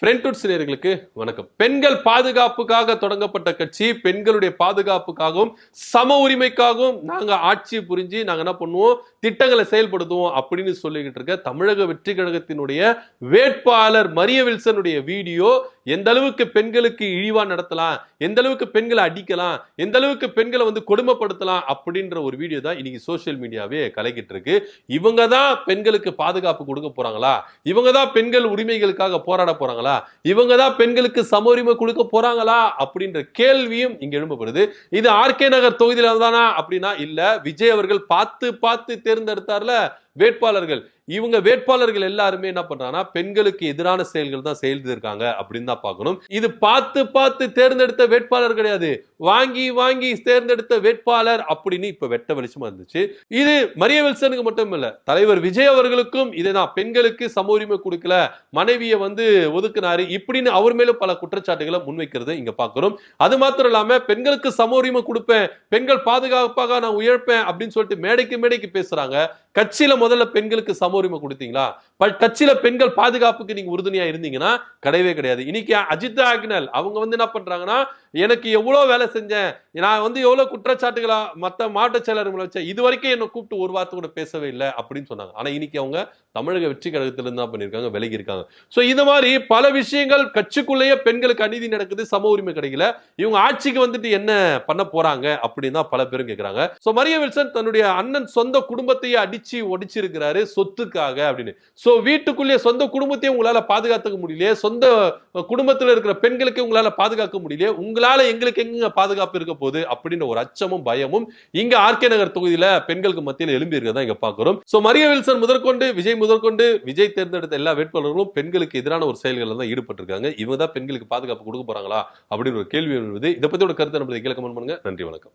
ஃப்ரெண்ட்வுட் நேயர்களுக்கு வணக்கம். பெண்கள் பாதுகாப்புக்காக தொடங்கப்பட்ட கட்சி, பெண்களுடைய பாதுகாப்புக்காகவும் சம உரிமைக்காகவும் நாங்க ஆட்சி புரிஞ்சு நாங்க என்ன பண்ணுவோம், திட்டங்களை செயல்படுத்துவோம் அப்படின்னு சொல்லிக்கிட்டு இருக்க தமிழக வெற்றி கழகத்தினுடைய வேட்பாளர் மரிய வில்சனுடைய வீடியோ எந்த அளவுக்கு பெண்களுக்கு இழிவா நடத்தலாம், எந்த அளவுக்கு பெண்களை அடிக்கலாம், எந்த அளவுக்கு பெண்களை கொடுமைப்படுத்தலாம் அப்படின்ற ஒரு வீடியோ தான் இன்னைக்கு சோசியல் மீடியாவே கலக்கிட்டு இருக்கு. இவங்க தான் பெண்களுக்கு பாதுகாப்பு கொடுக்க போறாங்களா, இவங்க தான் பெண்கள் உரிமைகளுக்காக போராட போறாங்களா, இவங்க தான் பெண்களுக்கு சம உரிமை கொடுக்க போறாங்களா அப்படின்ற கேள்வியும் இங்க எழும்பப்படுது. இது ஆர்கே நகர் தொகுதியில தானா அப்படின்னா இல்ல, விஜய் அவர்கள் பார்த்து பார்த்து தேர்ந்தெடுத்தார்ல வேட்பாளர்கள், இவங்க வேட்பாளர்கள் எல்லாருமே என்ன பண்றாங்கன்னா பெண்களுக்கு எதிரான செயல்கள் தான் செய்திருக்காங்க அப்படின்னு தான் பார்க்கணும். இது பார்த்து பார்த்து தேர்ந்தெடுத்த வேட்பாளர் கிடையாது, வாங்கி வாங்கி தேர்ந்தெடுத்த வேட்பாளர் அப்படின்னு இப்ப வெட்ட வெளிச்சமா இருந்துச்சு. இது மரிய வில்சனுக்கு மட்டும் இல்ல, தலைவர் விஜய் அவர்களுக்கும் இதேதான், பெண்களுக்கு சம உரிமை கொடுக்கல, மனைவியை ஒதுக்குனாரு இப்படின்னு அவர் மேலும் பல குற்றச்சாட்டுகளை முன்வைக்கிறத இங்க பார்க்கிறோம். அது மாத்திரம் இல்லாம பெண்களுக்கு சம உரிமை கொடுப்பேன், பெண்கள் பாதுகாப்பாக நான் உயர்ப்பேன் அப்படின்னு சொல்லிட்டு மேடைக்கு மேடைக்கு பேசுறாங்க. கட்சியில முதல்ல பெண்களுக்கு சம உரிமை கொடுத்தீங்களா? கட்சியில பெண்கள் பாதுகாப்புக்கு நீங்க உறுதுணையா இருந்தீங்கன்னா கிடையவே கிடையாது. இன்னைக்கு அஜித் ஆக்னல் அவங்க என்ன பண்றாங்கன்னா, எனக்கு எவ்வளவு வேலை செஞ்சேன், நான் எவ்வளவு குற்றச்சாட்டுகளா மத்த மாவட்ட செயலர்கள் வச்சேன், இது வரைக்கும் என்ன கூப்பிட்டு ஒரு வார்த்தை கூட பேசவே இல்லை அப்படின்னு சொன்னாங்க. ஆனா இன்னைக்கு அவங்க தமிழக வெற்றி கழகத்துல இருந்து தான் பண்ணிருக்காங்க, விலகி இருக்காங்க. சோ இது மாதிரி பல விஷயங்கள் கட்சிக்குள்ளேயே பெண்களுக்கு அநீதி நடக்குது, சம உரிமை கிடைக்கல, இவங்க ஆட்சிக்கு என்ன பண்ண போறாங்க அப்படின்னு தான் பல பேரும் கேட்கிறாங்க. சோ மரிய வில்சன் தன்னுடைய அண்ணன் சொந்த குடும்பத்தையே அடிச்சு ஒடிச்சிருக்கிறாரு சொத்துக்காக அப்படின்னு. சோ வீட்டுக்குள்ளே சொந்த குடும்பத்தையே உங்களால பாதுகாத்துக்க முடியலையே, சொந்த குடும்பத்தில் இருக்கிற பெண்களுக்கு உங்களால பாதுகாக்க முடியலையே, உங்களால எங்களுக்கு எங்க பாதுகாப்பு இருக்க போகுது அப்படின்னு ஒரு அச்சமும் பயமும் இங்க ஆர்கே நகர் தொகுதியில பெண்களுக்கு மத்தியில் எழும்பி இருக்கிறதா இங்க பாக்குறோம். சோ மரிய வில்சன் முதற்கொண்டு விஜய் தேர்ந்தெடுத்த எல்லா வேட்பாளர்களும் பெண்களுக்கு எதிரான ஒரு செயல்கள் தான் ஈடுபட்டிருக்காங்க. இவங்க தான் பெண்களுக்கு பாதுகாப்பு கொடுக்க போறாங்களா அப்படின்னு ஒரு கேள்வி எழுது. இதை பத்தி ஒரு கருத்தை நம்ம கீழே கமெண்ட் பண்ணுங்க. நன்றி, வணக்கம்.